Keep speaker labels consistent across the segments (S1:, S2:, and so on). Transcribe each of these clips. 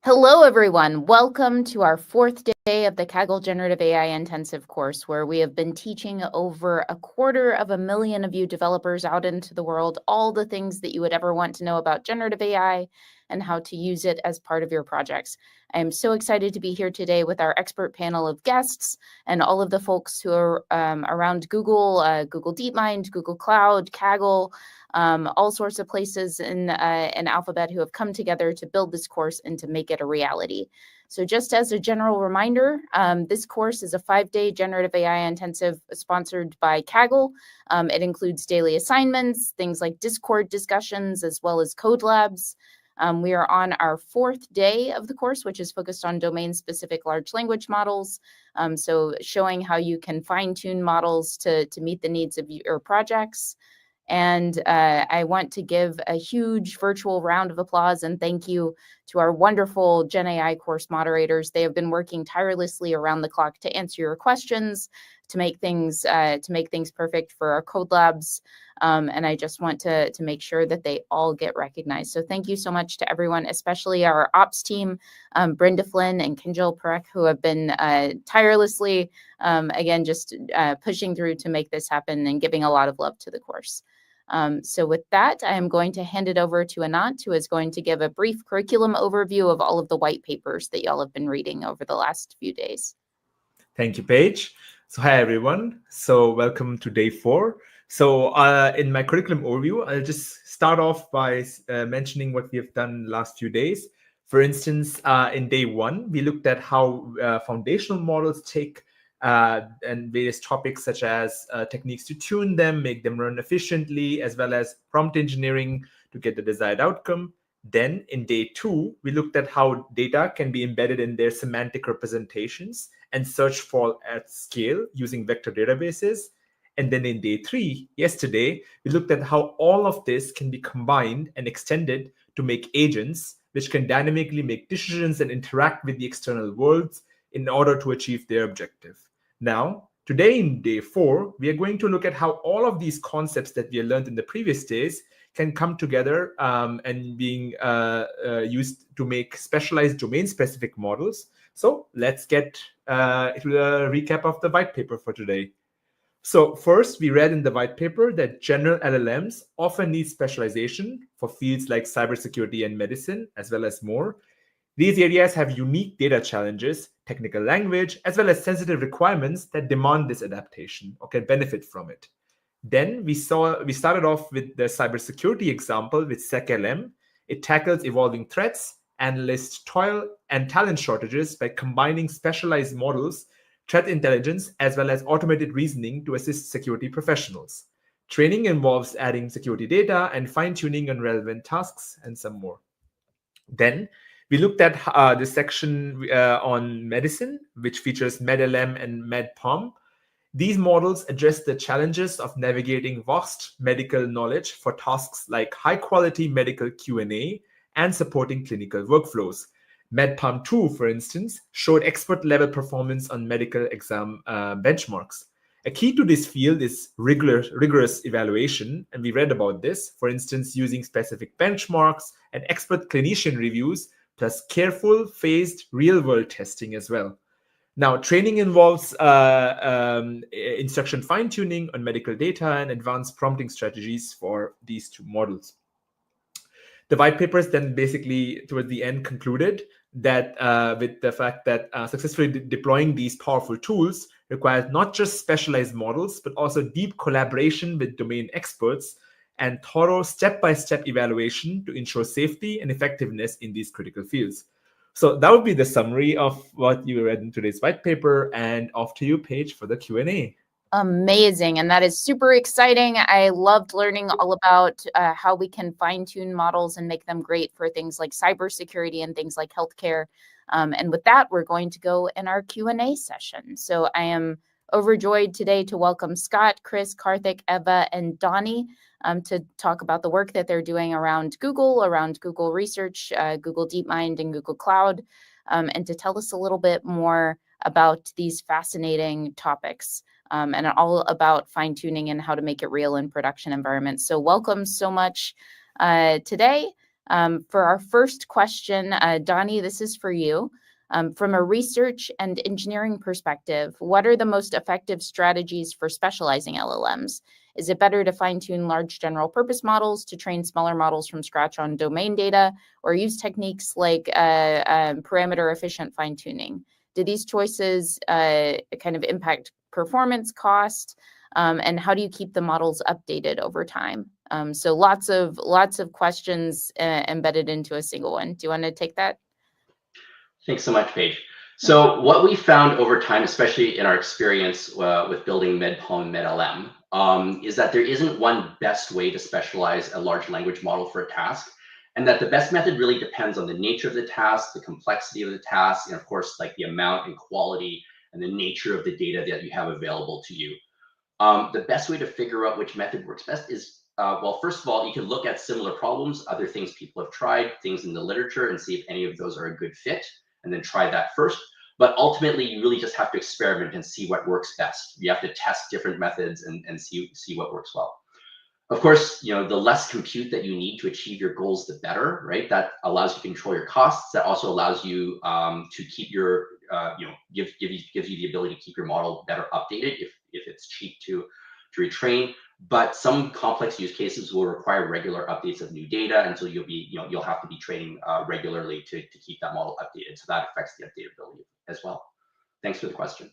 S1: Hello, everyone. Welcome to our fourth day of the Kaggle Generative AI Intensive course, where we have been teaching over 250,000 of you developers out into the world all the things that you would ever want to know about generative AI and how to use it as part of your projects. I am so excited to be here today with our expert panel of guests and all of the folks who are around Google, Google DeepMind, Google Cloud, Kaggle, all sorts of places in Alphabet who have come together to build this course and to make it a reality. So just as a general reminder, this course is a 5-day generative AI intensive sponsored by Kaggle. It includes daily assignments, things like Discord discussions, as well as code labs. We are on our 4th day of the course, which is focused on domain-specific large language models. So showing how you can fine-tune models to meet the needs of your projects. And I want to give a huge virtual round of applause and thank you to our wonderful GenAI course moderators. They have been working tirelessly around the clock to answer your questions, to make things perfect for our code labs. And I just want to make sure that they all get recognized. So thank you so much to everyone, especially our ops team, Brenda Flynn and Kinjal Parekh, who have been tirelessly, again, just pushing through to make this happen and giving a lot of love to the course. So with that, I am going to hand it over to Anant, who is going to give a brief curriculum overview of all of the white papers that y'all have been reading over the last few days.
S2: Thank you, Paige. So hi, everyone. So welcome to day 4. So in my curriculum overview, I'll just start off by mentioning what we have done last few days. For instance, in day 1, we looked at how foundational models take and various topics such as techniques to tune them, make them run efficiently, as well as prompt engineering to get the desired outcome. Then in day 2, we looked at how data can be embedded in their semantic representations and search for at scale using vector databases. And then in day 3, yesterday, we looked at how all of this can be combined and extended to make agents, which can dynamically make decisions and interact with the external worlds in order to achieve their objective. Now, today in day 4, we are going to look at how all of these concepts that we learned in the previous days can come together and being used to make specialized domain-specific models. So let's get to the recap of the white paper for today. So first, we read in the white paper that general LLMs often need specialization for fields like cybersecurity and medicine, as well as more. These areas have unique data challenges, technical language, as well as sensitive requirements that demand this adaptation or can benefit from it. Then we started off with the cybersecurity example with SecLM. It tackles evolving threats, analyst toil, and talent shortages by combining specialized models, threat intelligence, as well as automated reasoning to assist security professionals. Training involves adding security data and fine-tuning on relevant tasks and some more. Then we looked at the section on medicine, which features MedLM and MedPalm. These models address the challenges of navigating vast medical knowledge for tasks like high-quality medical Q&A and supporting clinical workflows. MedPalm 2, for instance, showed expert-level performance on medical exam benchmarks. A key to this field is rigorous evaluation, and we read about this, for instance, using specific benchmarks and expert clinician reviews, plus careful, phased, real-world testing as well. Now, training involves instruction fine-tuning on medical data and advanced prompting strategies for these two models. The white papers then basically, towards the end, concluded that with the fact that successfully deploying these powerful tools requires not just specialized models, but also deep collaboration with domain experts and thorough step-by-step evaluation to ensure safety and effectiveness in these critical fields. So that would be the summary of what you read in today's white paper, and off to you, Paige, for the Q&A.
S1: Amazing. And that is super exciting. I loved learning all about how we can fine-tune models and make them great for things like cybersecurity and things like healthcare. And with that, we're going to go in our Q&A session. So I am overjoyed today to welcome Scott, Chris, Karthik, Eva, and Donnie to talk about the work that they're doing around Google Research, Google DeepMind, and Google Cloud, and to tell us a little bit more about these fascinating topics. And all about fine-tuning and how to make it real in production environments. So welcome so much today. For our first question, Donnie, this is for you. From a research and engineering perspective, what are the most effective strategies for specializing LLMs? Is it better to fine-tune large general purpose models to train smaller models from scratch on domain data, or use techniques like parameter efficient fine-tuning? Do these choices kind of impact performance, cost, and how do you keep the models updated over time? So lots of questions embedded into a single one. Do you want to take that?
S3: Thanks so much, Paige. So what we found over time, especially in our experience with building MedPalm and MedLM, is that there isn't one best way to specialize a large language model for a task, and that the best method really depends on the nature of the task, the complexity of the task, and of course, like the amount and quality and the nature of the data that you have available to you. The best way to figure out which method works best is, well, first of all, you can look at similar problems, other things people have tried, things in the literature, and see if any of those are a good fit, and then try that first. But ultimately, you really just have to experiment and see what works best. You have to test different methods and see what works well. Of course, the less compute that you need to achieve your goals, the better, right? That allows you to control your costs. That also allows you to keep your, gives you the ability to keep your model better updated if it's cheap to retrain. But some complex use cases will require regular updates of new data, and so you'll have to be training regularly to keep that model updated. So that affects the updatability as well. Thanks for the question.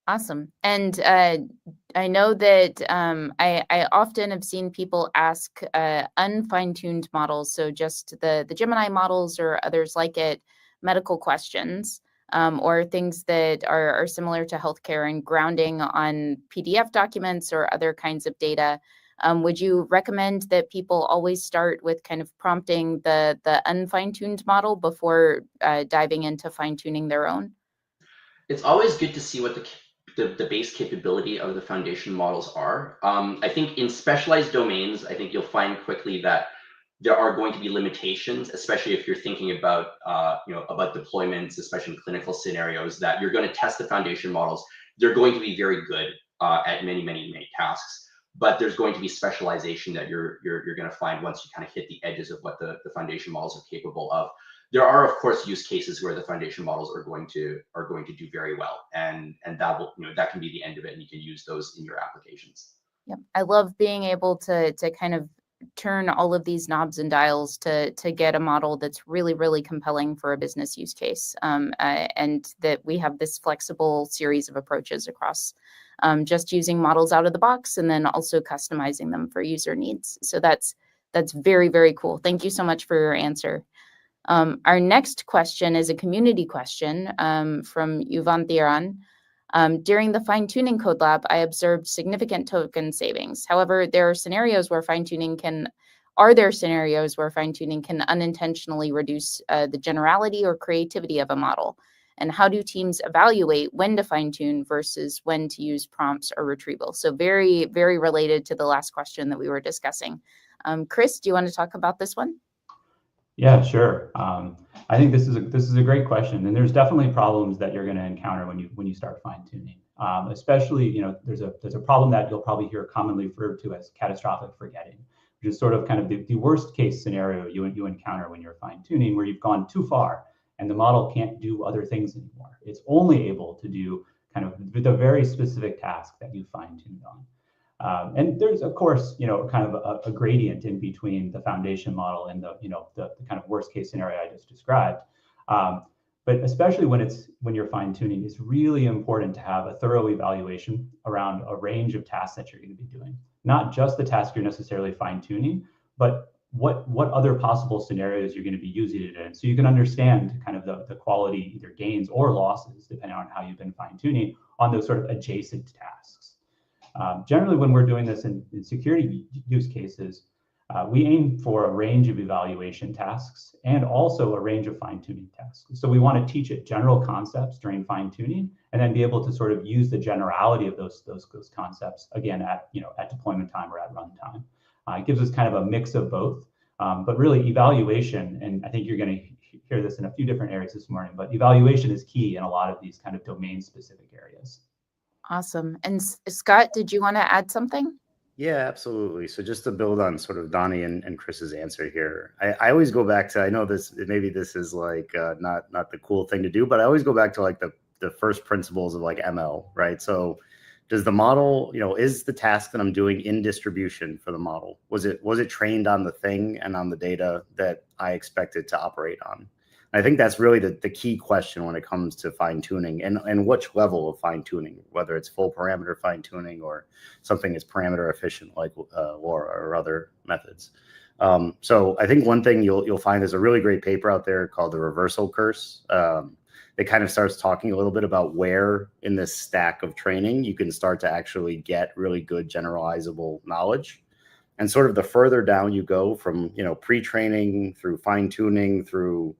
S1: Awesome. And I know that I often have seen people ask unfine-tuned models, so just the Gemini models or others like it, medical questions, or things that are similar to healthcare and grounding on PDF documents or other kinds of data. Would you recommend that people always start with kind of prompting the unfine-tuned model before diving into fine-tuning their own?
S3: It's always good to see what the base capability of the foundation models are. I think in specialized domains, I think you'll find quickly that there are going to be limitations, especially if you're thinking about about deployments, especially in clinical scenarios, that you're going to test the foundation models. They're going to be very good at many tasks, but there's going to be specialization that you're going to find once you kind of hit the edges of what the foundation models are capable of. There are, of course, use cases where the foundation models are going to do very well, and that will that can be the end of it, and you can use those in your applications.
S1: Yep, I love being able to kind of turn all of these knobs and dials to get a model that's really compelling for a business use case, and that we have this flexible series of approaches across just using models out of the box and then also customizing them for user needs. So that's very cool. Thank you so much for your answer. Our next question is a community question from Yuvan Thiran. During the fine-tuning code lab, I observed significant token savings. However, are there scenarios where fine-tuning can unintentionally reduce the generality or creativity of a model? And how do teams evaluate when to fine-tune versus when to use prompts or retrieval? So very related to the last question that we were discussing. Chris, do you want to talk about this one?
S4: Yeah, sure. I think this is a great question, and there's definitely problems that you're going to encounter when you start fine tuning. Especially, there's a problem that you'll probably hear commonly referred to as catastrophic forgetting, which is sort of kind of the worst case scenario you encounter when you're fine tuning, where you've gone too far and the model can't do other things anymore. It's only able to do kind of the very specific task that you fine tuned on. And there's, of course, kind of a gradient in between the foundation model and the kind of worst case scenario I just described. But especially when you're fine tuning, it's really important to have a thorough evaluation around a range of tasks that you're going to be doing. Not just the task you're necessarily fine tuning, but what other possible scenarios you're going to be using it in, so you can understand kind of the quality, either gains or losses, depending on how you've been fine tuning on those sort of adjacent tasks. Generally, when we're doing this in security use cases, we aim for a range of evaluation tasks and also a range of fine-tuning tasks. So we want to teach it general concepts during fine-tuning, and then be able to sort of use the generality of those concepts again at deployment time or at runtime. It gives us kind of a mix of both, but really evaluation, and I think you're going to hear this in a few different areas this morning, but evaluation is key in a lot of these kind of domain-specific areas.
S1: Awesome. And Scott, did you want to add something?
S5: Yeah, absolutely. So just to build on sort of Donnie and Chris's answer here, I always go back to, I know this, maybe this is like not the cool thing to do, but I always go back to like the first principles of like ML, right? So does the model, is the task that I'm doing in distribution for the model? Was it trained on the thing and on the data that I expected to operate on? I think that's really the key question when it comes to fine tuning and which level of fine tuning, whether it's full parameter fine tuning or something that's parameter efficient like LoRa or other methods. So I think one thing you'll find is a really great paper out there called the reversal curse. It kind of starts talking a little bit about where in this stack of training you can start to actually get really good generalizable knowledge. And sort of the further down you go from, pre-training through fine tuning through,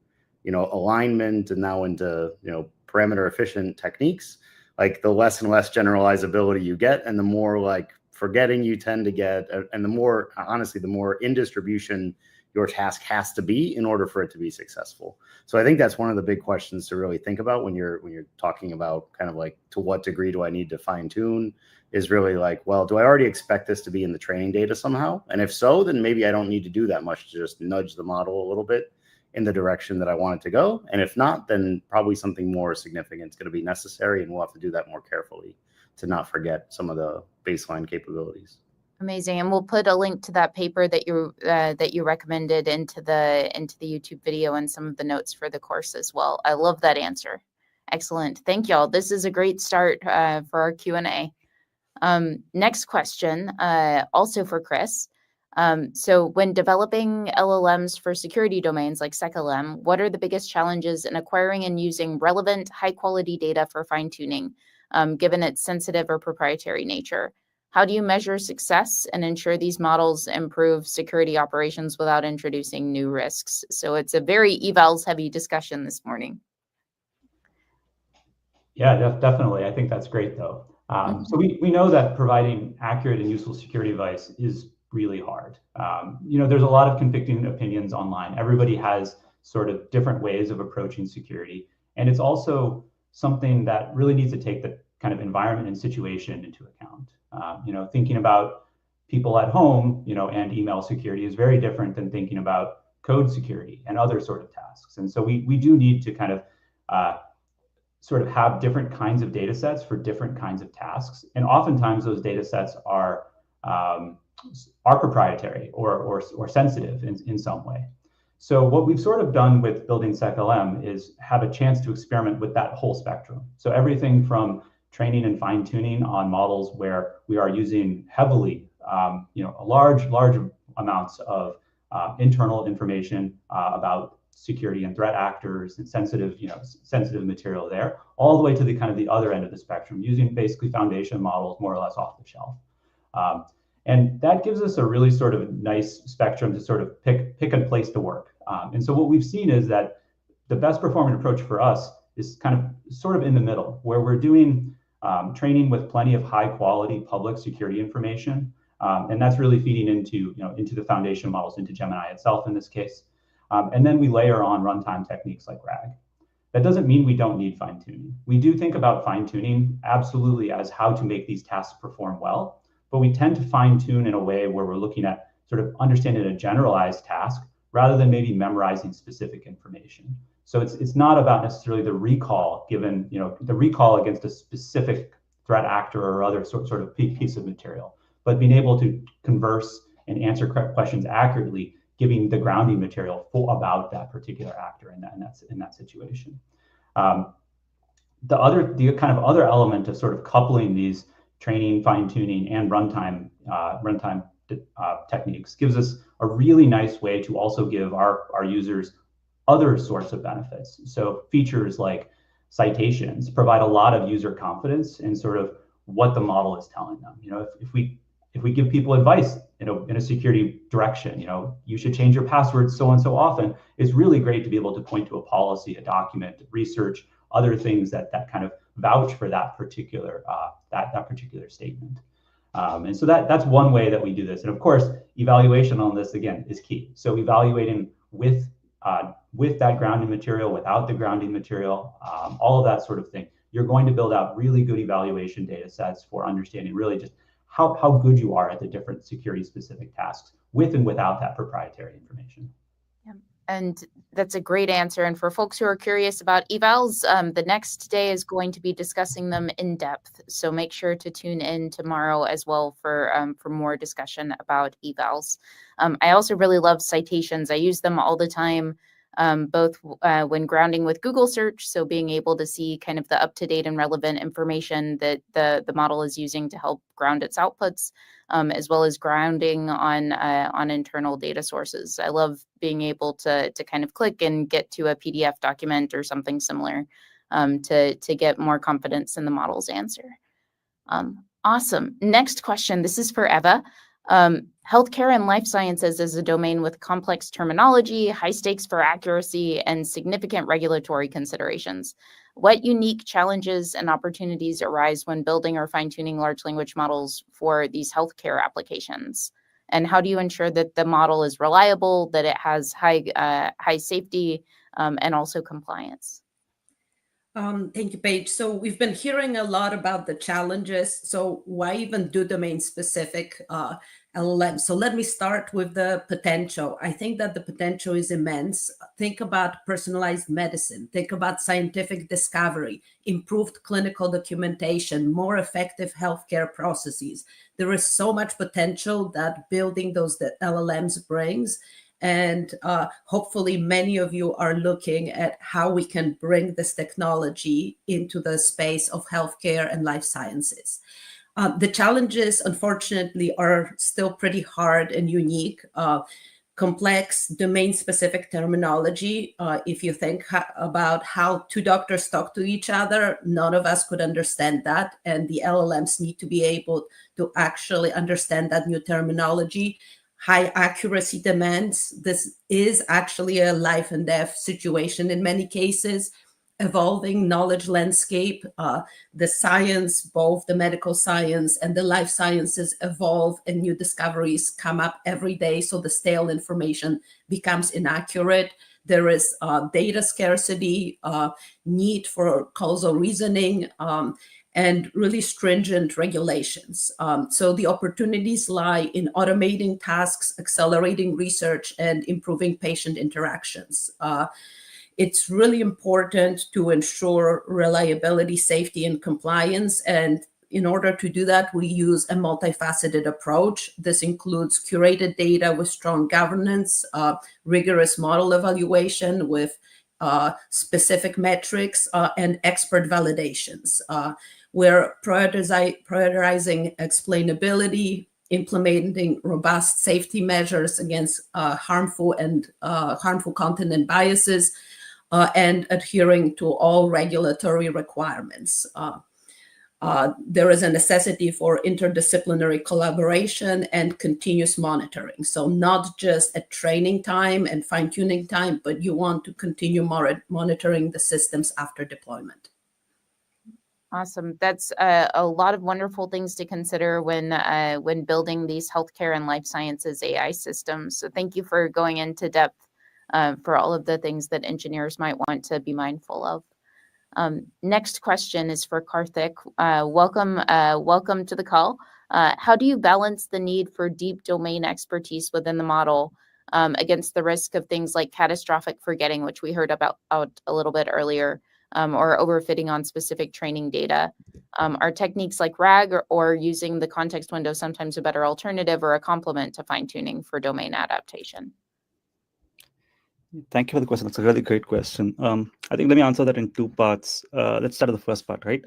S5: alignment and now into, parameter efficient techniques, like the less and less generalizability you get and the more like forgetting you tend to get, and the more, honestly, the more in distribution your task has to be in order for it to be successful. So I think that's one of the big questions to really think about when you're talking about kind of like, to what degree do I need to fine tune, is really like, well, do I already expect this to be in the training data somehow? And if so, then maybe I don't need to do that much to just nudge the model a little bit in the direction that I want it to go. And if not, then probably something more significant is going to be necessary, and we'll have to do that more carefully to not forget some of the baseline capabilities.
S1: Amazing, and we'll put a link to that paper that you recommended into the YouTube video and some of the notes for the course as well. I love that answer. Excellent, thank y'all. This is a great start for our Q&A. Next question, also for Chris. So when developing LLMs for security domains like SecLM, what are the biggest challenges in acquiring and using relevant, high-quality data for fine-tuning, given its sensitive or proprietary nature? How do you measure success and ensure these models improve security operations without introducing new risks? So it's a very evals-heavy discussion this morning.
S4: Yeah, definitely. I think that's great, though. So we know that providing accurate and useful security advice is really hard. There's a lot of conflicting opinions online. Everybody has sort of different ways of approaching security. And it's also something that really needs to take the kind of environment and situation into account. Thinking about people at home, and email security is very different than thinking about code security and other sort of tasks. And so we do need to kind of sort of have different kinds of data sets for different kinds of tasks. And oftentimes those data sets are proprietary or sensitive in some way. So what we've sort of done with building SecLM is have a chance to experiment with that whole spectrum. So everything from training and fine tuning on models where we are using heavily, large amounts of internal information about security and threat actors and sensitive material there, all the way to the kind of the other end of the spectrum, using basically foundation models more or less off the shelf. And that gives us a really sort of nice spectrum to sort of pick a place to work. And so what we've seen is that the best performing approach for us is kind of sort of in the middle, where we're doing training with plenty of high quality public security information. And that's really feeding into the foundation models, into Gemini itself in this case. And then we layer on runtime techniques like RAG. That doesn't mean we don't need fine tuning. We do think about fine tuning absolutely as how to make these tasks perform well, but we tend to fine tune in a way where we're looking at sort of understanding a generalized task rather than maybe memorizing specific information. So it's not about necessarily the recall given, the recall against a specific threat actor or other sort of piece of material, but being able to converse and answer questions accurately, giving the grounding material about that particular actor in that situation. The kind of other element of sort of coupling these training, fine tuning, and runtime techniques gives us a really nice way to also give our users other sorts of benefits. So features like citations provide a lot of user confidence in sort of what the model is telling them. If we give people advice in a security direction, you should change your passwords so and so often, it's really great to be able to point to a policy, a document, research, other things that kind of vouch for that particular statement. And so that's one way that we do this. And of course, evaluation on this again is key. So evaluating with that grounding material, without the grounding material, all of that sort of thing, you're going to build out really good evaluation data sets for understanding really just how good you are at the different security specific tasks with and without that proprietary information.
S1: And that's a great answer. And for folks who are curious about evals, the next day is going to be discussing them in depth. So make sure to tune in tomorrow as well for more discussion about evals. I also really love citations. I use them all the time, both when grounding with Google search. So being able to see kind of the up-to-date and relevant information that the model is using to help ground its outputs, as well as grounding on internal data sources. I love being able to kind of click and get to a PDF document or something similar to get more confidence in the model's answer. Awesome. Next question. This is for Eva. Healthcare and life sciences is a domain with complex terminology, high stakes for accuracy, and significant regulatory considerations. What unique challenges and opportunities arise when building or fine-tuning large language models for these healthcare applications? And how do you ensure that the model is reliable, that it has high safety, and also compliance?
S6: Thank you, Paige. So we've been hearing a lot about the challenges. So why even do domain-specific LLMs? So let me start with the potential. I think that the potential is immense. Think about personalized medicine. Think about scientific discovery, improved clinical documentation, more effective healthcare processes. There is so much potential that building those LLMs brings. And hopefully many of you are looking at how we can bring this technology into the space of healthcare and life sciences. The challenges, unfortunately, are still pretty hard and unique. Complex domain-specific terminology. If you think about how two doctors talk to each other, none of us could understand that. And the LLMs need to be able to actually understand that new terminology. High accuracy demands. This is actually a life and death situation in many cases. Evolving knowledge landscape, the science, both the medical science and the life sciences evolve and new discoveries come up every day. So the stale information becomes inaccurate. There is data scarcity, need for causal reasoning, and really stringent regulations. So the opportunities lie in automating tasks, accelerating research, and improving patient interactions. It's really important to ensure reliability, safety, and compliance. And in order to do that, we use a multifaceted approach. This includes curated data with strong governance, rigorous model evaluation with specific metrics, and expert validations. We're prioritizing explainability, implementing robust safety measures against harmful content and biases, and adhering to all regulatory requirements. There is a necessity for interdisciplinary collaboration and continuous monitoring. So not just at training time and fine-tuning time, but you want to continue monitoring the systems after deployment.
S1: Awesome. That's a lot of wonderful things to consider when building these healthcare and life sciences AI systems. So thank you for going into depth for all of the things that engineers might want to be mindful of. Next question is for Karthik. Welcome to the call. How do you balance the need for deep domain expertise within the model against the risk of things like catastrophic forgetting, which we heard about a little bit earlier, or overfitting on specific training data? Are techniques like RAG or using the context window sometimes a better alternative or a complement to fine-tuning for domain adaptation?
S7: Thank you for the question. That's a really great question. I think let me answer that in two parts. Let's start with the first part, right?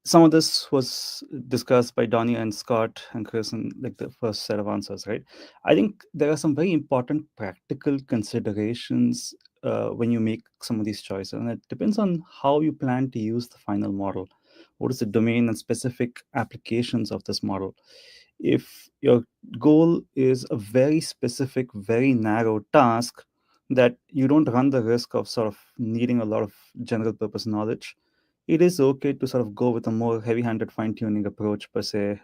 S7: Some of this was discussed by Donnie and Scott and Chris in like the first set of answers, right? I think there are some very important practical considerations when you make some of these choices, and it depends on how you plan to use the final model. What is the domain and specific applications of this model? If your goal is a very specific, very narrow task that you don't run the risk of sort of needing a lot of general purpose knowledge, it is okay to sort of go with a more heavy-handed fine-tuning approach per se,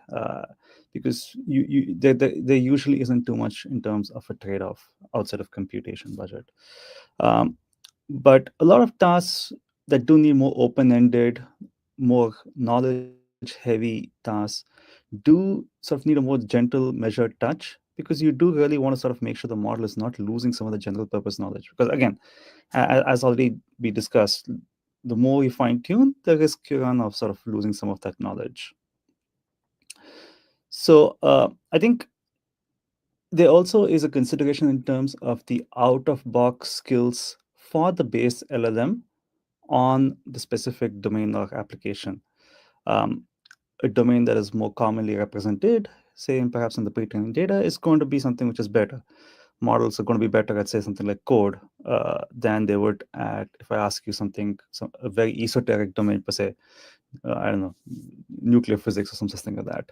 S7: because there usually isn't too much in terms of a trade-off outside of computation budget. But a lot of tasks that do need more open-ended, more knowledge heavy tasks do sort of need a more gentle, measured touch, because you do really want to sort of make sure the model is not losing some of the general purpose knowledge. Because again, as already we discussed, the more you fine tune, the risk you run of sort of losing some of that knowledge. So I think there also is a consideration in terms of the out-of-box skills for the base LLM on the specific domain or application. A domain that is more commonly represented, say perhaps in the pre-training data, is going to be something which is better. Models are going to be better at, say, something like code than they would at, if I ask you a very esoteric domain per se, I don't know, nuclear physics or something like that.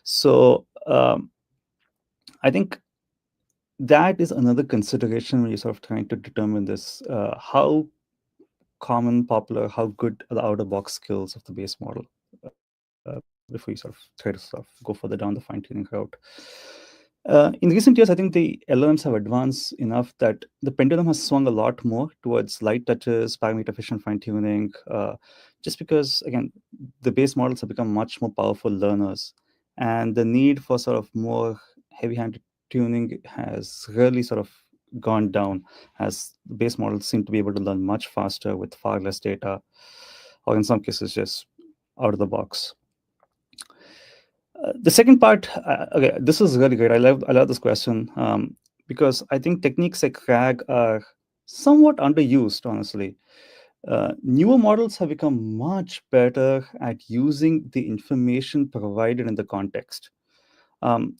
S7: So I think that is another consideration when you're sort of trying to determine this, how common, popular, how good are the out-of-box skills of the base model before you sort of try to sort of go further down the fine-tuning route. In recent years, I think the LLMs have advanced enough that the pendulum has swung a lot more towards light touches, parameter-efficient fine-tuning, just because, again, the base models have become much more powerful learners. And the need for sort of more heavy-handed tuning has really sort of gone down, as the base models seem to be able to learn much faster with far less data, or in some cases, just out of the box. The second part, okay, this is really great. I love this question because I think techniques like RAG are somewhat underused, honestly. Newer models have become much better at using the information provided in the context. I'm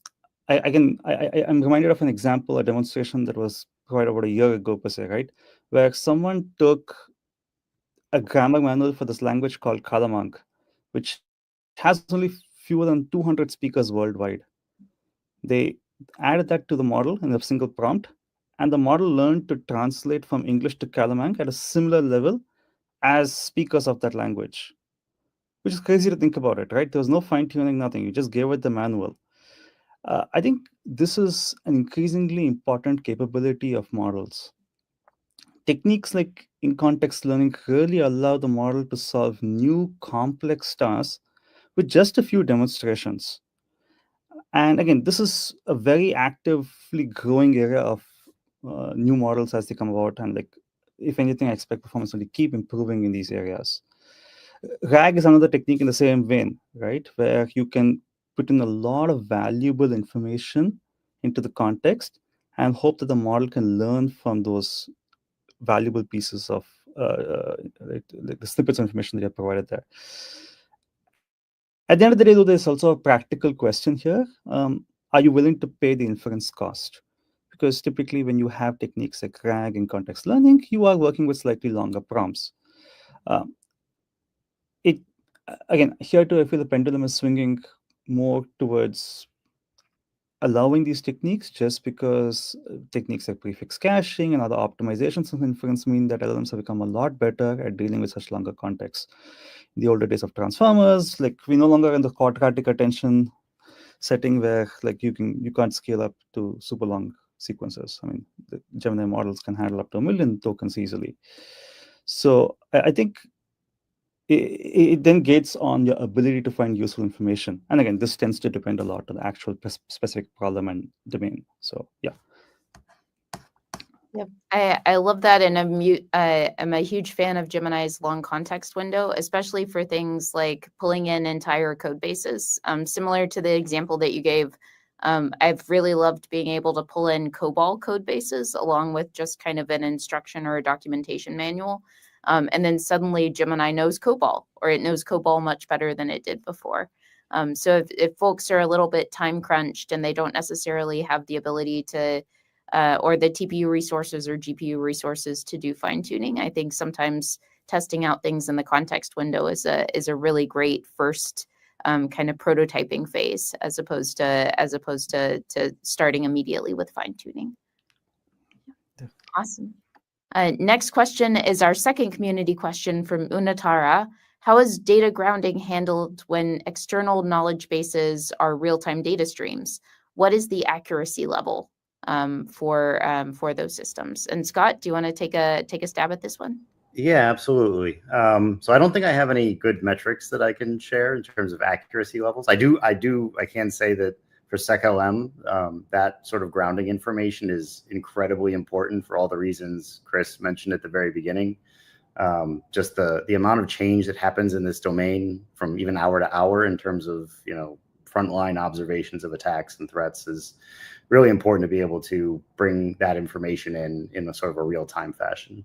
S7: reminded of an example, a demonstration that was provided about a year ago, per se, right? Where someone took a grammar manual for this language called Kalamang, which has only fewer than 200 speakers worldwide. They added that to the model in a single prompt, and the model learned to translate from English to Kalamang at a similar level as speakers of that language, which is crazy to think about it, right? There was no fine-tuning, nothing. You just gave it the manual. I think this is an increasingly important capability of models. Techniques like in-context learning really allow the model to solve new complex tasks with just a few demonstrations. And again, this is a very actively growing area of new models as they come about. And like, if anything, I expect performance will keep improving in these areas. RAG is another technique in the same vein, right? Where you can put in a lot of valuable information into the context and hope that the model can learn from those valuable pieces of like the snippets of information that you have provided there. At the end of the day, though, there's also a practical question here. Are you willing to pay the inference cost? Because typically when you have techniques like RAG and context learning, you are working with slightly longer prompts. Again, here too, I feel the pendulum is swinging more towards allowing these techniques, just because techniques like prefix caching and other optimizations of inference mean that LLMs have become a lot better at dealing with such longer contexts. In the older days of transformers, like we no longer in the quadratic attention setting where like you can't scale up to super long sequences. I mean, the Gemini models can handle up to 1 million tokens easily. So I think it then gates on your ability to find useful information. And again, this tends to depend a lot on the actual specific problem and domain. So yeah.
S1: Yep. I love that, and I'm a huge fan of Gemini's long context window, especially for things like pulling in entire code bases. Similar to the example that you gave, I've really loved being able to pull in COBOL code bases along with just kind of an instruction or a documentation manual. And then suddenly Gemini knows COBOL, or it knows COBOL much better than it did before. So if folks are a little bit time crunched and they don't necessarily have the ability to or the TPU resources or GPU resources to do fine tuning, I think sometimes testing out things in the context window is a really great first kind of prototyping phase, as opposed to starting immediately with fine tuning. Awesome. Next question is our second community question from Unatara. How is data grounding handled when external knowledge bases are real-time data streams? What is the accuracy level for those systems? And Scott, do you want to take a stab at this one?
S5: Yeah, absolutely. So I don't think I have any good metrics that I can share in terms of accuracy levels. I can say that for SecLM, that sort of grounding information is incredibly important for all the reasons Chris mentioned at the very beginning. Just the amount of change that happens in this domain from even hour to hour in terms of, frontline observations of attacks and threats is really important to be able to bring that information in a sort of a real-time fashion.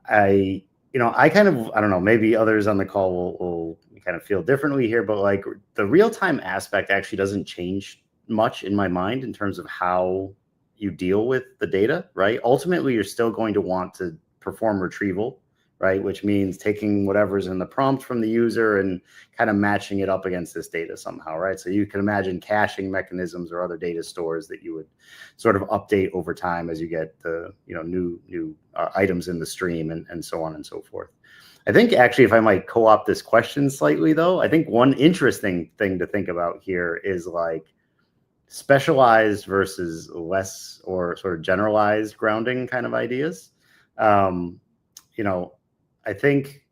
S5: I kind of, I don't know, maybe others on the call will kind of feel differently here, but like the real-time aspect actually doesn't change much in my mind in terms of how you deal with the data, right? Ultimately, you're still going to want to perform retrieval, right? Which means taking whatever's in the prompt from the user and kind of matching it up against this data somehow, right? So you can imagine caching mechanisms or other data stores that you would sort of update over time as you get the new items in the stream and so on and so forth. I think actually, if I might co-opt this question slightly, though, I think one interesting thing to think about here is like specialized versus less or sort of generalized grounding kind of ideas. I think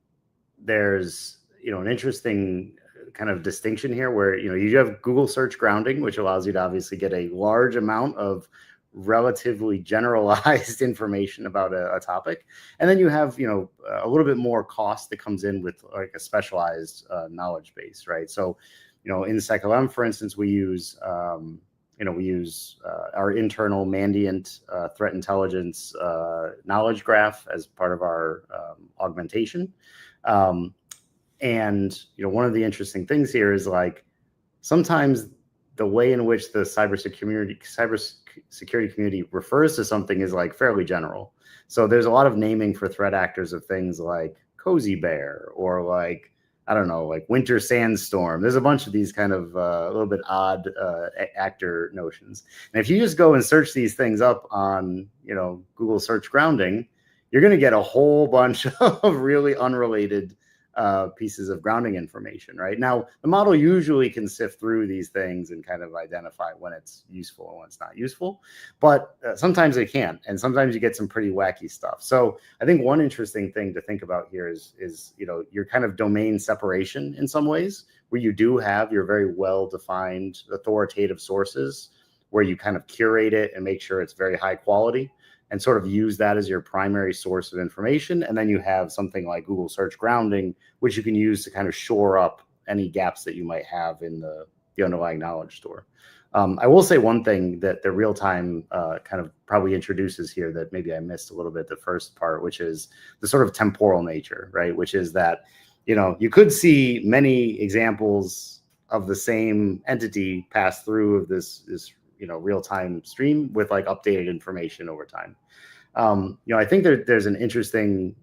S5: there's an interesting kind of distinction here where you have Google search grounding, which allows you to obviously get a large amount of relatively generalized information about a topic, and then you have a little bit more cost that comes in with like a specialized knowledge base, right? So in SecLM, for instance, we use our internal Mandiant threat intelligence knowledge graph as part of our augmentation. And one of the interesting things here is like sometimes the way in which the cybersecurity community refers to something is like fairly general. So there's a lot of naming for threat actors of things like Cozy Bear or like, I don't know, like Winter Sandstorm. There's a bunch of these kind of a little bit odd actor notions. And if you just go and search these things up on, Google search grounding, you're going to get a whole bunch of really unrelated pieces of grounding information, right? Now, the model usually can sift through these things and kind of identify when it's useful and when it's not useful, but sometimes it can't, and sometimes you get some pretty wacky stuff. So I think one interesting thing to think about here is your kind of domain separation in some ways, where you do have your very well-defined authoritative sources, where you kind of curate it and make sure it's very high quality, and sort of use that as your primary source of information. And then you have something like Google search grounding, which you can use to kind of shore up any gaps that you might have in the underlying knowledge store. I will say one thing that the real-time kind of probably introduces here that maybe I missed a little bit the first part, which is the sort of temporal nature, right? Which is that, you could see many examples of the same entity pass through this real-time stream with like updated information over time. I think there's an interesting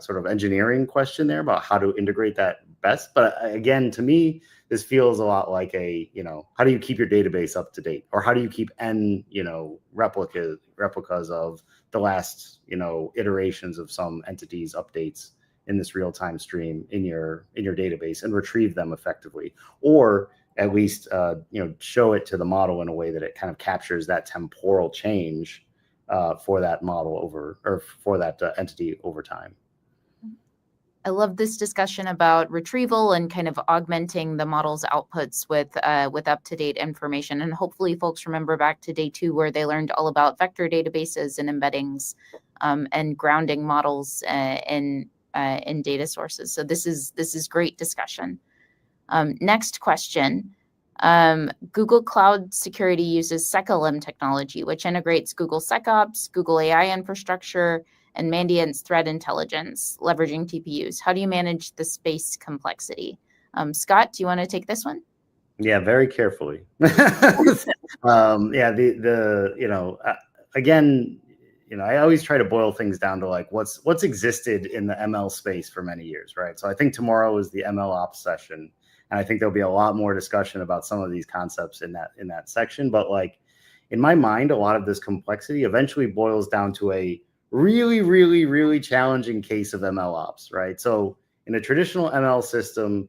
S5: sort of engineering question there about how to integrate that best. But again, to me, this feels a lot like how do you keep your database up to date, or how do you keep replicas of the last iterations of some entities updates in this real-time stream in your database and retrieve them effectively, or at least show it to the model in a way that it kind of captures that temporal change for that model for that entity over time.
S1: I love this discussion about retrieval and kind of augmenting the model's outputs with up-to-date information. And hopefully folks remember back to day 2 where they learned all about vector databases and embeddings and grounding models in data sources. So this is great discussion. Next question. Google Cloud Security uses SecLM technology, which integrates Google SecOps, Google AI infrastructure, and Mandiant's threat intelligence, leveraging TPUs. How do you manage the space complexity? Scott, do you want to take this one?
S5: Yeah, very carefully. Again, I always try to boil things down to like what's existed in the ML space for many years, right? So I think tomorrow is the ML ops session, and I think there'll be a lot more discussion about some of these concepts in that section. But like in my mind, a lot of this complexity eventually boils down to a really, really, really challenging case of ML ops, right? So in a traditional ML system,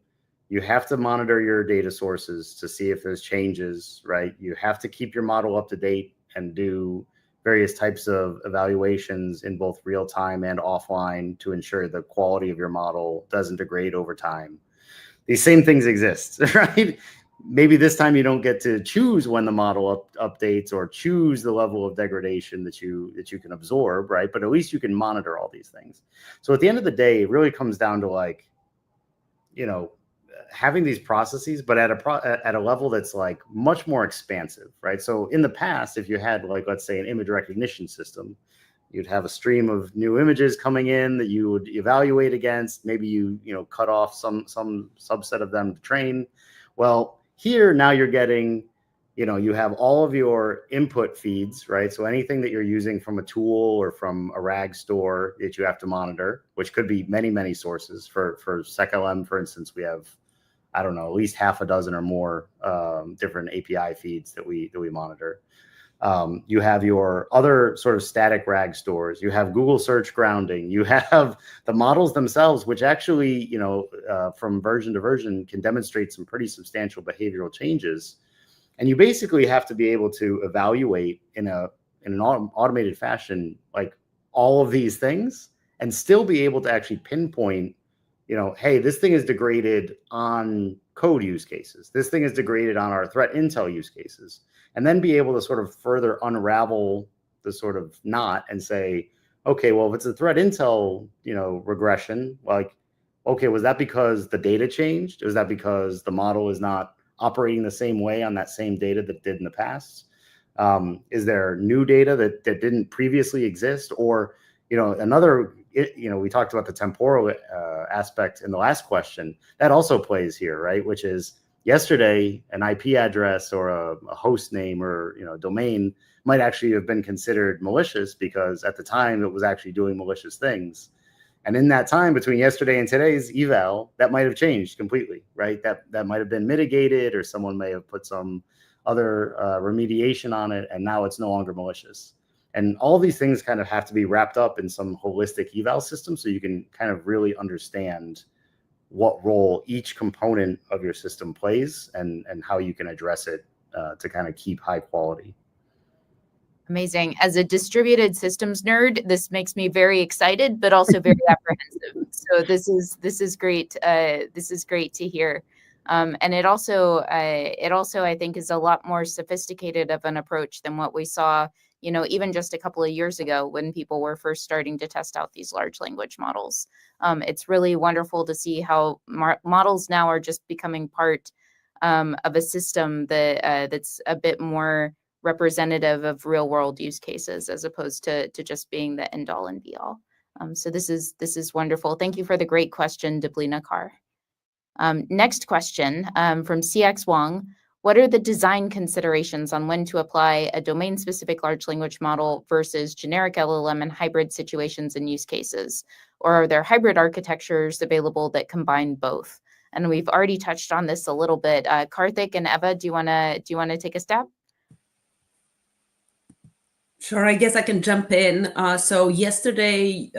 S5: you have to monitor your data sources to see if there's changes, right? You have to keep your model up to date and do various types of evaluations in both real time and offline to ensure the quality of your model doesn't degrade over time. These same things exist, right? Maybe this time you don't get to choose when the model updates or choose the level of degradation that you can absorb, right? But at least you can monitor all these things. So at the end of the day, it really comes down to like, having these processes, but at a level that's like much more expansive, right? So in the past, if you had like, let's say, an image recognition system, you'd have a stream of new images coming in that you would evaluate against. Maybe you cut off some subset of them to train. Well, here now you're getting, you have all of your input feeds, right? So anything that you're using from a tool or from a RAG store that you have to monitor, which could be many, many sources. For SecLM, for instance, we have, I don't know, at least half a dozen or more different API feeds that we monitor. You have your other sort of static RAG stores. You have Google search grounding. You have the models themselves, which actually, from version to version can demonstrate some pretty substantial behavioral changes. And you basically have to be able to evaluate in an automated fashion, like all of these things, and still be able to actually pinpoint, hey, this thing is degraded on code use cases. This thing is degraded on our threat intel use cases. And then be able to sort of further unravel the sort of knot and say, okay, well, if it's a threat intel, regression, like, okay, was that because the data changed? Was that because the model is not operating the same way on that same data that did in the past? Is there new data that didn't previously exist? Or, another, we talked about the temporal aspect in the last question. That also plays here, right? Which is, yesterday, an IP address or a host name or domain might actually have been considered malicious because at the time it was actually doing malicious things. And in that time between yesterday and today's eval, that might have changed completely, right? That might have been mitigated, or someone may have put some other remediation on it, and now it's no longer malicious. And all these things kind of have to be wrapped up in some holistic eval system so you can kind of really understand what role each component of your system plays and how you can address it to kind of keep high quality.
S1: Amazing. As a distributed systems nerd, this makes me very excited, but also very apprehensive. So this is great. This is great to hear. And it also I think is a lot more sophisticated of an approach than what we saw, even just a couple of years ago when people were first starting to test out these large language models. It's really wonderful to see how models now are just becoming part of a system that's a bit more representative of real world use cases as opposed to just being the end all and be all. So this is wonderful. Thank you for the great question, Deblina Carr. Next question from CX Wong. What are the design considerations on when to apply a domain-specific large language model versus generic LLM in hybrid situations and use cases? Or are there hybrid architectures available that combine both? And we've already touched on this a little bit. Karthik and Eva, do you want to take a stab?
S6: Sure, I guess I can jump in. So yesterday,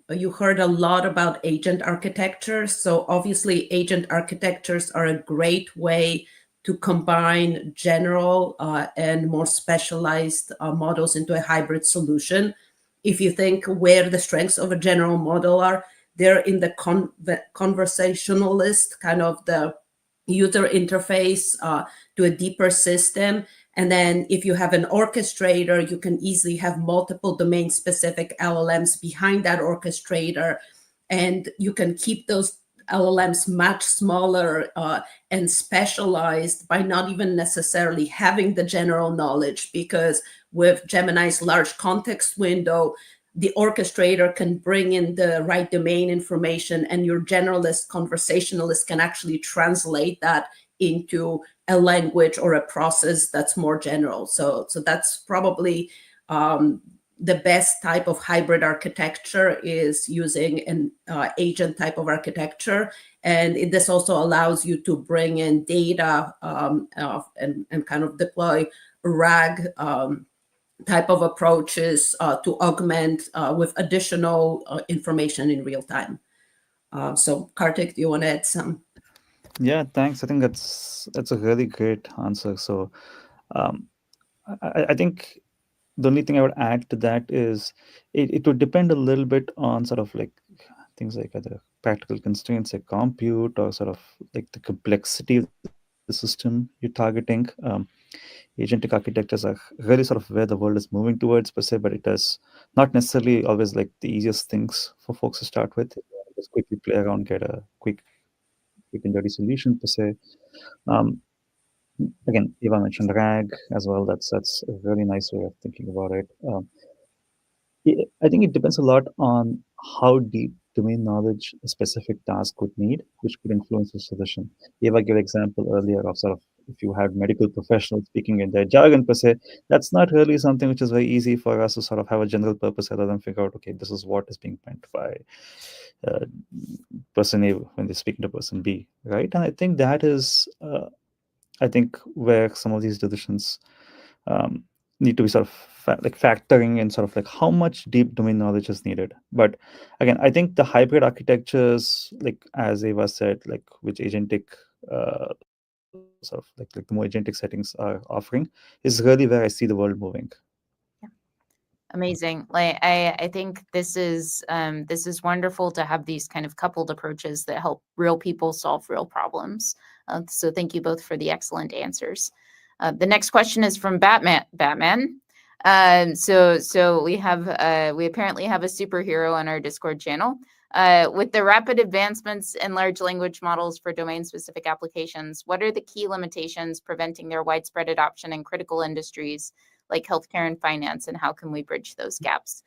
S6: you heard a lot about agent architectures. So obviously, agent architectures are a great way to combine general and more specialized models into a hybrid solution. If you think where the strengths of a general model are, they're in the conversationalist, kind of the user interface to a deeper system. And then if you have an orchestrator, you can easily have multiple domain-specific LLMs behind that orchestrator, and you can keep those LLMs much smaller and specialized by not even necessarily having the general knowledge, because with Gemini's large context window, the orchestrator can bring in the right domain information, and your generalist conversationalist can actually translate that into a language or a process that's more general. So that's probably the best type of hybrid architecture, is using an agent type of architecture. And this also allows you to bring in data and kind of deploy RAG type of approaches to augment with additional information in real time. So Karthik, do you want to add some?
S7: Yeah, thanks. I think that's a really great answer. So I think the only thing I would add to that is it would depend a little bit on sort of like things like other practical constraints like compute or sort of like the complexity of the system you're targeting. Agentic architectures are really sort of where the world is moving towards per se, but it is not necessarily always like the easiest things for folks to start with. Just quickly play around, get a quick and dirty solution per se. Again, Eva mentioned RAG as well. That's a really nice way of thinking about it. I think it depends a lot on how deep domain knowledge a specific task would need, which could influence the solution. Eva gave an example earlier of sort of if you had medical professionals speaking in their jargon per se, that's not really something which is very easy for us to sort of have a general purpose rather than figure out, okay, this is what is being meant by person A when they're speaking to person B, right? And I think that is, I think, where some of these decisions need to be sort of factoring in sort of like how much deep domain knowledge is needed. But again, I think the hybrid architectures, like as Eva said, like which agentic sort of like the more agentic settings are offering, is really where I see the world moving.
S1: Amazing. Like I think this is wonderful to have these kind of coupled approaches that help real people solve real problems. So thank you both for the excellent answers. The next question is from Batman. So we apparently have a superhero on our Discord channel. With the rapid advancements in large language models for domain-specific applications, what are the key limitations preventing their widespread adoption in critical industries like healthcare and finance, and how can we bridge those gaps?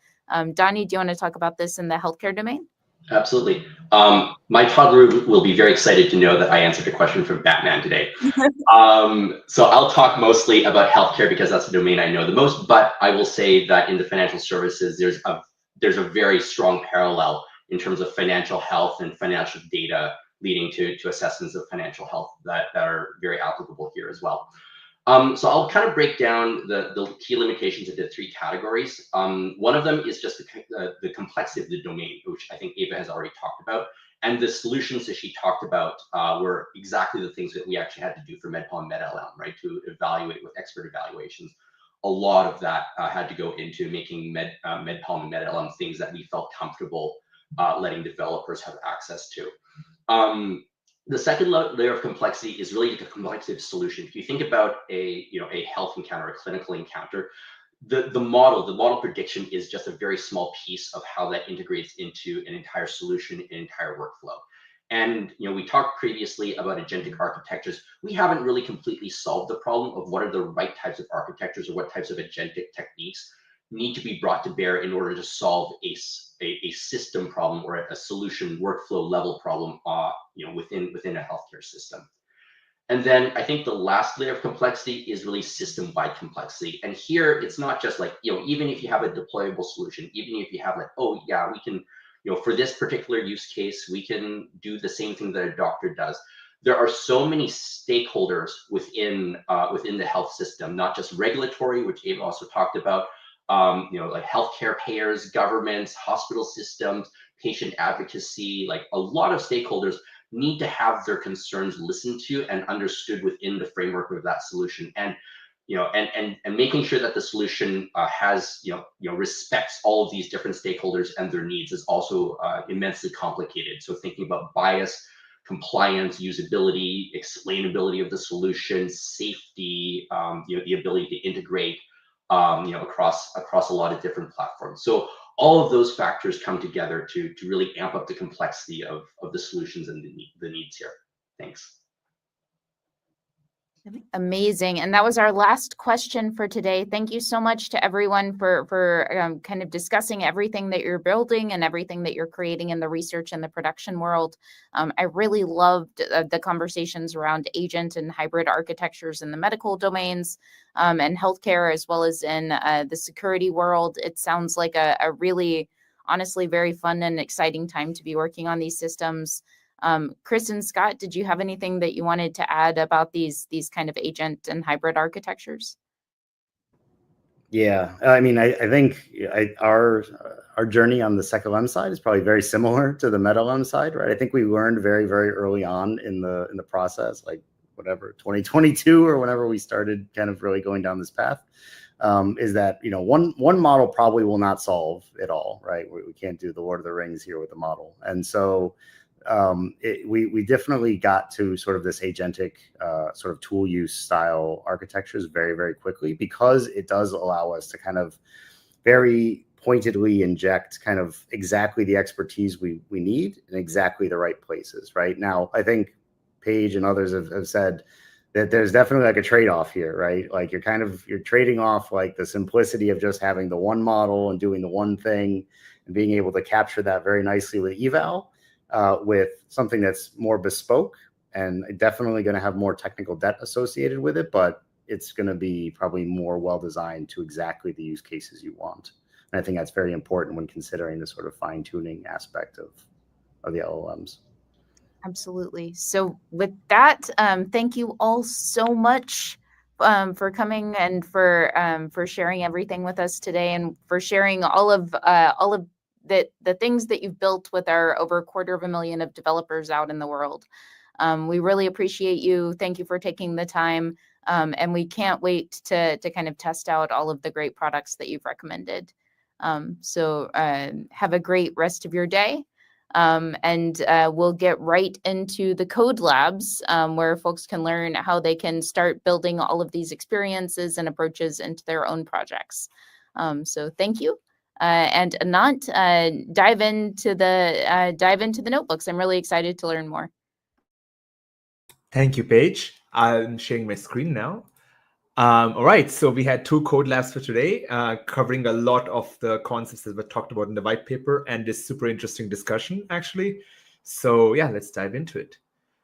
S1: Donnie, do you want to talk about this in the healthcare domain?
S3: Absolutely. My toddler will be very excited to know that I answered a question from Batman today. So I'll talk mostly about healthcare because that's the domain I know the most, but I will say that in the financial services, there's a very strong parallel in terms of financial health and financial data leading to assessments of financial health that are very applicable here as well. So I'll kind of break down the key limitations into three categories. One of them is just the complexity of the domain, which I think Eva has already talked about. And the solutions that she talked about were exactly the things that we actually had to do for MedPal and MedLM, right? To evaluate with expert evaluations. A lot of that had to go into making MedPal and MedLM things that we felt comfortable letting developers have access to. The second layer of complexity is really the complexity of solution. If you think about a health encounter, a clinical encounter, the model prediction is just a very small piece of how that integrates into an entire solution, an entire workflow. And we talked previously about agentic architectures. We haven't really completely solved the problem of what are the right types of architectures or what types of agentic techniques need to be brought to bear in order to solve a system problem or a solution workflow level problem within a healthcare system. And then I think the last layer of complexity is really system-wide complexity. And here it's not just like, even if you have a deployable solution, even if you have like, oh yeah, we can, for this particular use case, we can do the same thing that a doctor does. There are so many stakeholders within the health system, not just regulatory, which Ava also talked about, like healthcare payers, governments, hospital systems, patient advocacy, like a lot of stakeholders need to have their concerns listened to and understood within the framework of that solution. And and making sure that the solution has respects all of these different stakeholders and their needs is also immensely complicated. So thinking about bias, compliance, usability, explainability of the solution, safety, the ability to integrate across a lot of different platforms. So all of those factors come together to really amp up the complexity of the solutions and the needs here. Thanks.
S1: Amazing. And that was our last question for today. Thank you so much to everyone for kind of discussing everything that you're building and everything that you're creating in the research and the production world. I really loved the conversations around agent and hybrid architectures in the medical domains and healthcare, as well as in the security world. It sounds like a really, honestly, very fun and exciting time to be working on these systems. Chris and Scott, did you have anything that you wanted to add about these kind of agent and hybrid architectures?
S5: Yeah, I mean, I think our journey on the SecLM side is probably very similar to the MedLM side, right? I think we learned very, very early on in the process, like whatever 2022 or whenever we started kind of really going down this path. is that, you know, one model probably will not solve it all, right? We can't do the Lord of the Rings here with the model. And so we definitely got to sort of this agentic sort of tool use style architectures very, very quickly, because it does allow us to kind of very pointedly inject kind of exactly the expertise we need in exactly the right places. Right now, I think Paige and others have said that there's definitely like a trade-off here, right? Like you're trading off like the simplicity of just having the one model and doing the one thing and being able to capture that very nicely with eval, with something that's more bespoke and definitely going to have more technical debt associated with it, but it's going to be probably more well-designed to exactly the use cases you want. And I think that's very important when considering the sort of fine-tuning aspect of the LLMs.
S1: Absolutely. So with that, thank you all so much for coming and for sharing everything with us today, and for sharing all of the things that you've built with our over 250,000 of developers out in the world. We really appreciate you. Thank you for taking the time, and we can't wait to kind of test out all of the great products that you've recommended. So have a great rest of your day. And we'll get right into the code labs, where folks can learn how they can start building all of these experiences and approaches into their own projects. So thank you. And Anant, dive into the notebooks. I'm really excited to learn more.
S2: Thank you, Paige. I'm sharing my screen now. All right, so we had 2 code labs for today, covering a lot of the concepts that were talked about in the white paper and this super interesting discussion, actually. So yeah, let's dive into it.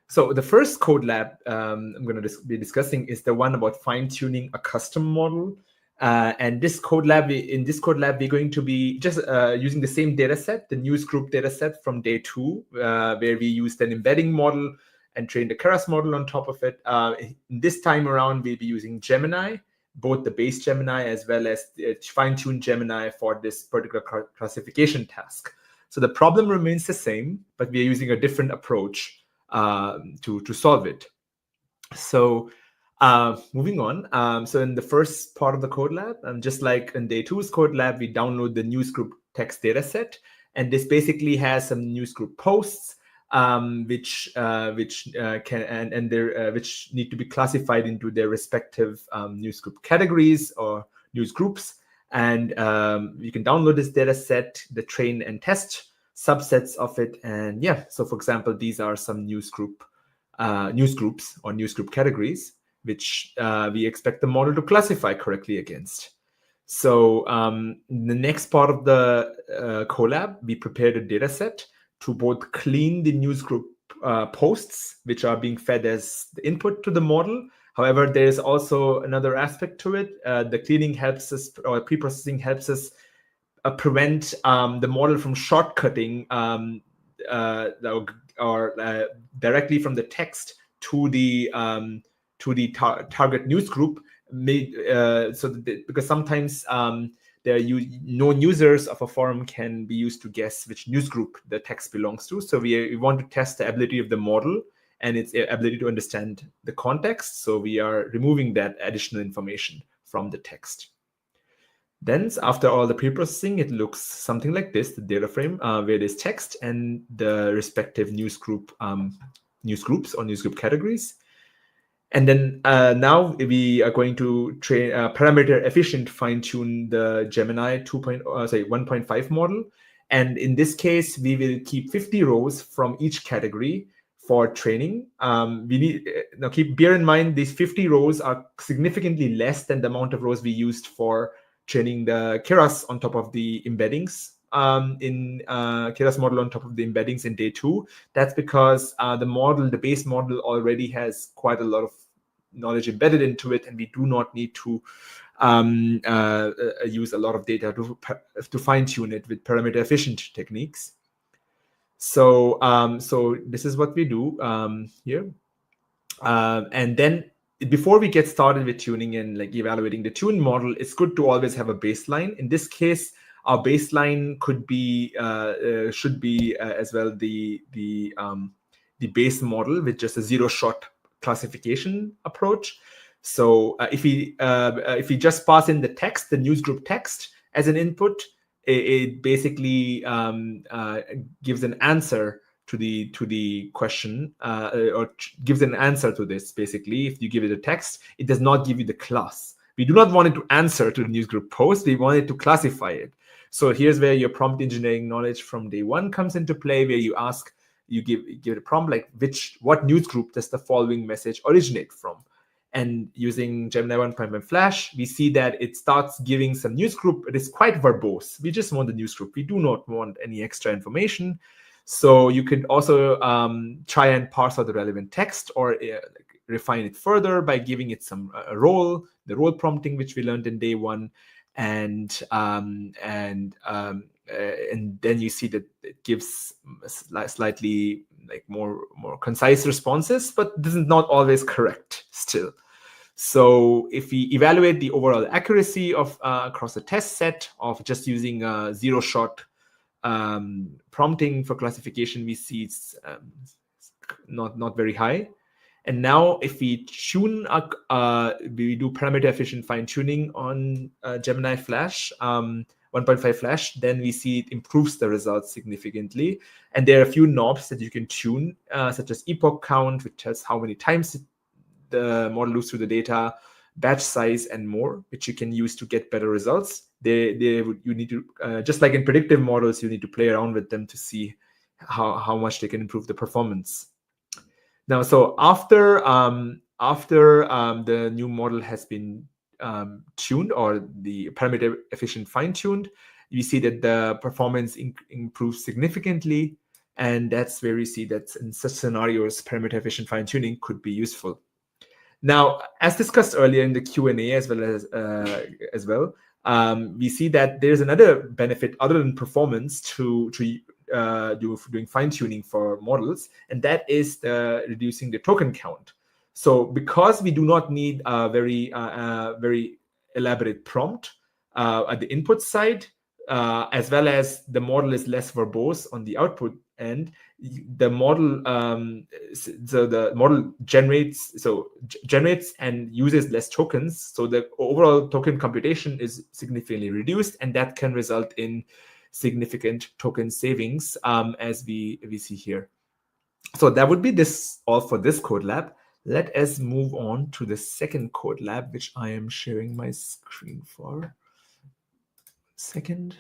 S2: So the first code lab I'm going to be discussing is the one about fine-tuning a custom model. And this code lab, we're going to be just using the same data set, the news group data set from day 2, where we used an embedding model and train the Keras model on top of it. This time around, we'll be using Gemini, both the base Gemini as well as the fine-tuned Gemini for this particular classification task. So the problem remains the same, but we are using a different approach to solve it. So moving on. So in the first part of the code lab, just like in day 2's code lab, we download the newsgroup text data set. And this basically has some newsgroup posts, which need to be classified into their respective newsgroup categories or news groups. And you can download this data set, the train and test subsets of it. And yeah, so for example, these are some news groups or newsgroup categories, which we expect the model to classify correctly against. So in the next part of the collab, we prepared a data set to both clean the newsgroup posts, which are being fed as the input to the model. However, there's also another aspect to it. The cleaning helps us, or pre-processing helps us prevent the model from shortcutting directly from the text to the target news group. Because sometimes known users of a forum can be used to guess which news group the text belongs to. So we want to test the ability of the model and its ability to understand the context. So we are removing that additional information from the text. Then after all the pre-processing, it looks something like this, the data frame, where there's text and the respective news groups or newsgroup categories. And then now we are going to train parameter efficient fine-tune the Gemini 1.5 model. And in this case, we will keep 50 rows from each category for training. We need now bear in mind these 50 rows are significantly less than the amount of rows we used for training the Keras on top of the embeddings in Keras model on top of the embeddings in day 2. That's because the base model already has quite a lot of knowledge embedded into it, and we do not need to use a lot of data to fine-tune it with parameter efficient techniques. So this is what we do here. And then before we get started with tuning and like evaluating the tuned model, it's good to always have a baseline. In this case, our baseline should be as well the base model with just a zero-shot classification approach. So if we just pass in the text, the newsgroup text as an input, it basically gives an answer to the question, or gives an answer to this. Basically, if you give it a text, it does not give you the class. We do not want it to answer to the newsgroup post. We want it to classify it. So here's where your prompt engineering knowledge from day one comes into play, where you give it a prompt like what newsgroup does the following message originate from? And using Gemini 1.1 Flash, we see that it starts giving some newsgroup. It is quite verbose. We just want the newsgroup. We do not want any extra information. So you could also try and parse out the relevant text, or refine it further by giving it some the role prompting, which we learned in day one, and then you see that it gives slightly more concise responses, but this is not always correct still. So if we evaluate the overall accuracy of across the test set of just using zero-shot prompting for classification, we see it's not very high. And now if we tune, we do parameter efficient fine tuning on Gemini Flash, 1.5 Flash, then we see it improves the results significantly. And there are a few knobs that you can tune, such as epoch count, which tells how many times the model loops through the data, batch size, and more, which you can use to get better results. You need to, just like in predictive models, you need to play around with them to see how much they can improve the performance. Now, so after the new model has been tuned, or the parameter efficient fine-tuned, you see that the performance improves significantly, and that's where we see that in such scenarios, parameter efficient fine-tuning could be useful. Now, as discussed earlier in the Q&A as well, we see that there's another benefit other than performance to doing fine-tuning for models, and that is reducing the token count. So because we do not need a very elaborate prompt at the input side, as well as the model is less verbose on the output end, the model generates and uses less tokens, so the overall token computation is significantly reduced, and that can result in significant token savings, as we see here. So that would be all for this code lab. Let us move on to the second code lab, which I am sharing my screen for. Second.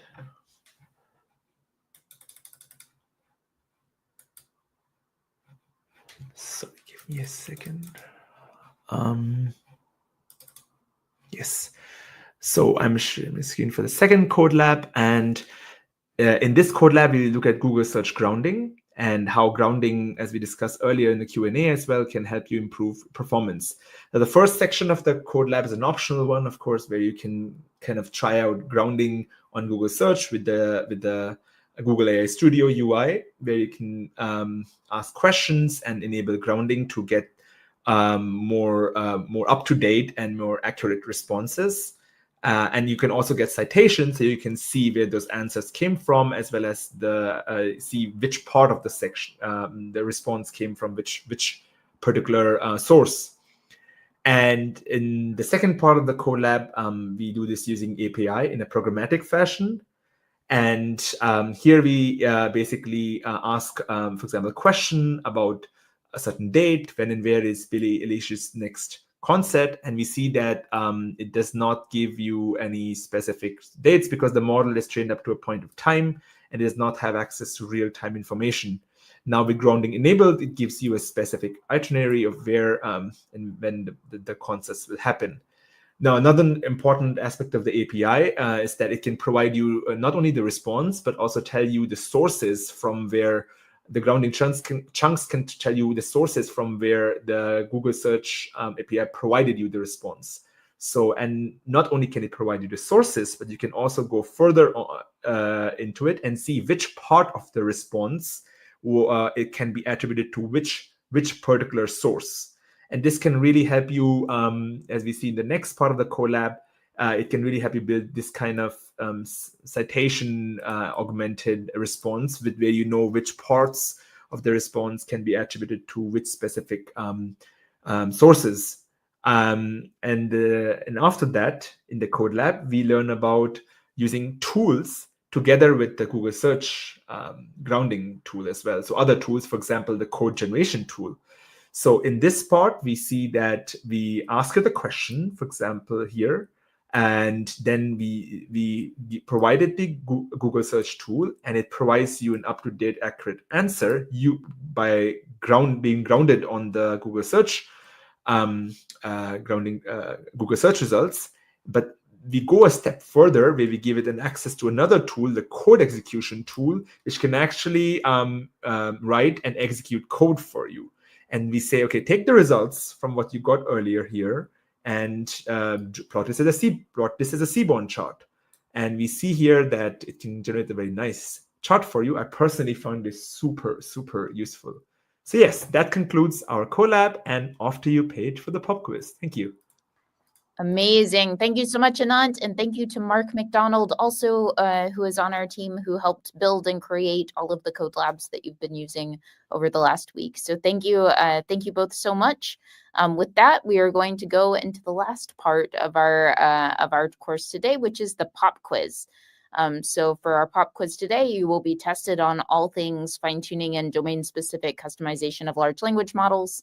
S2: So give me a second. Yes. So I'm sharing my screen for the second code lab, and in this code lab, we look at Google search grounding and how grounding, as we discussed earlier in the Q&A as well, can help you improve performance. Now, the first section of the code lab is an optional one, of course, where you can kind of try out grounding on Google search with the Google AI Studio UI, where you can ask questions and enable grounding to get more up-to-date and more accurate responses. And you can also get citations, so you can see where those answers came from, as well as see which part of the section the response came from, which particular source. And in the second part of the code lab, we do this using API in a programmatic fashion. And here we basically ask, for example, a question about a certain date, when and where is Billie Eilish's next concert, and we see that it does not give you any specific dates because the model is trained up to a point of time and does not have access to real-time information. Now, with grounding enabled, it gives you a specific itinerary of where and when the concerts will happen. Now, another important aspect of the API is that it can provide you not only the response, but also tell you the sources from where the grounding chunks can tell you the sources from where the Google search API provided you the response. So, and not only can it provide you the sources, but you can also go further into it and see which part of the response it can be attributed to which particular source. And this can really help you, as we see in the next part of the collab, it can really help you build this kind of citation augmented response where you know which parts of the response can be attributed to which specific sources. And after that, in the code lab, we learn about using tools together with the Google search grounding tool as well. So other tools, for example, the code generation tool. So in this part, we see that we ask it a question, for example, here, and then we provided the Google search tool, and it provides you an up-to-date, accurate answer by being grounded on the Google search Google search results. But we go a step further where we give it an access to another tool, the code execution tool, which can actually write and execute code for you. And we say, okay, take the results from what you got earlier here and plot this as a Seaborn chart. And we see here that it can generate a very nice chart for you. I personally found this super, super useful. So yes, that concludes our collab, and off to you, Paige, for the pop quiz. Thank you.
S1: Amazing. Thank you so much, Anant. And thank you to Mark McDonald, also who is on our team, who helped build and create all of the code labs that you've been using over the last week. So thank you both so much. With that, we are going to go into the last part of our course today, which is the pop quiz. So for our pop quiz today, you will be tested on all things fine-tuning and domain-specific customization of large language models,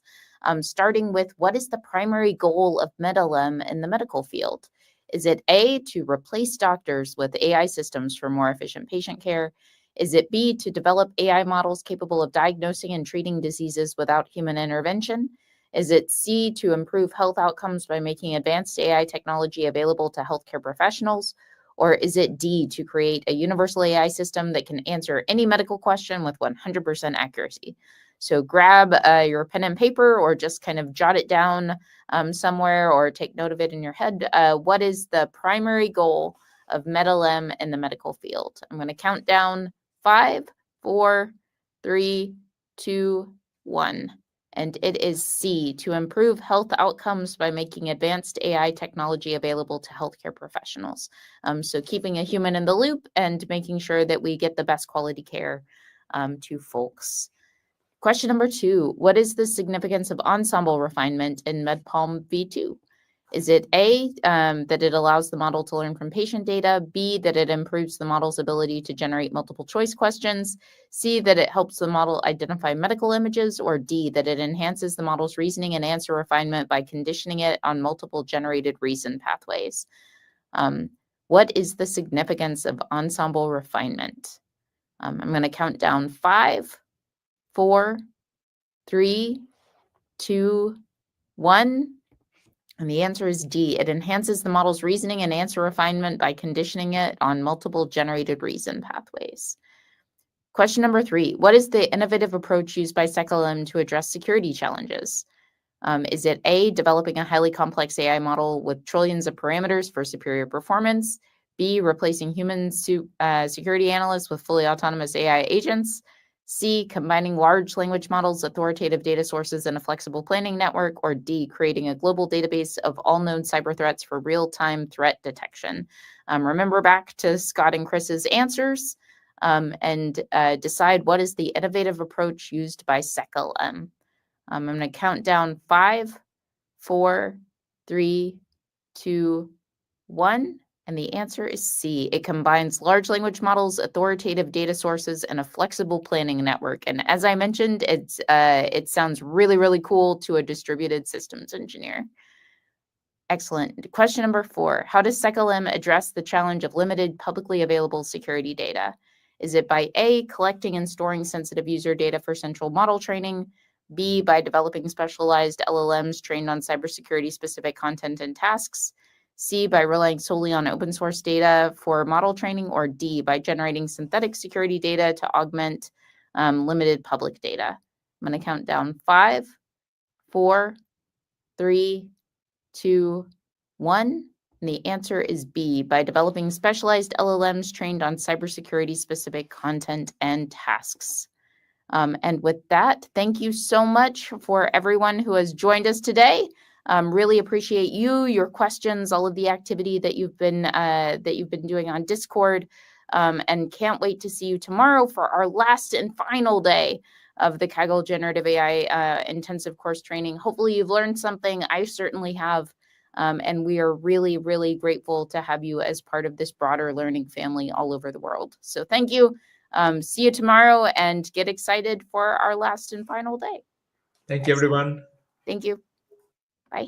S1: starting with what is the primary goal of MedLM in the medical field? Is it A, to replace doctors with AI systems for more efficient patient care? Is it B, to develop AI models capable of diagnosing and treating diseases without human intervention? Is it C, to improve health outcomes by making advanced AI technology available to healthcare professionals? Or is it D, to create a universal AI system that can answer any medical question with 100% accuracy? So grab your pen and paper, or just kind of jot it down somewhere, or take note of it in your head. What is the primary goal of MedLM in the medical field? I'm going to count down 5, 4, 3, 2, 1. And it is C, to improve health outcomes by making advanced AI technology available to healthcare professionals. So keeping a human in the loop and making sure that we get the best quality care to folks. Question number 2, what is the significance of ensemble refinement in MedPalm v2? Is it A, that it allows the model to learn from patient data, B, that it improves the model's ability to generate multiple choice questions, C, that it helps the model identify medical images, or D, that it enhances the model's reasoning and answer refinement by conditioning it on multiple generated reason pathways? What is the significance of ensemble refinement? I'm going to count down 5, 4, 3, 2, 1. And the answer is D. It enhances the model's reasoning and answer refinement by conditioning it on multiple generated reason pathways. Question number 3. What is the innovative approach used by SecLM to address security challenges? Is it A, developing a highly complex AI model with trillions of parameters for superior performance? B, replacing human security analysts with fully autonomous AI agents? C, combining large language models, authoritative data sources, and a flexible planning network? Or D, creating a global database of all known cyber threats for real-time threat detection? Remember back to Scott and Chris's answers and decide what is the innovative approach used by SecLM. I'm going to count down 5, 4, 3, 2, 1. And the answer is C. It combines large language models, authoritative data sources, and a flexible planning network. And as I mentioned, it sounds really, really cool to a distributed systems engineer. Excellent. Question number 4. How does SecLM address the challenge of limited publicly available security data? Is it by A, collecting and storing sensitive user data for central model training? B, by developing specialized LLMs trained on cybersecurity specific content and tasks? C, by relying solely on open source data for model training? Or D, by generating synthetic security data to augment limited public data? I'm going to count down 5, 4, 3, 2, 1. And the answer is B, by developing specialized LLMs trained on cybersecurity specific content and tasks. And with that, thank you so much for everyone who has joined us today. Really appreciate your questions, all of the activity that you've been doing on Discord, and can't wait to see you tomorrow for our last and final day of the Kaggle Generative AI intensive course training. Hopefully you've learned something. I certainly have. And we are really, really grateful to have you as part of this broader learning family all over the world. So thank you. See you tomorrow, and get excited for our last and final day.
S2: Thank you, everyone.
S1: Thank you. Bye.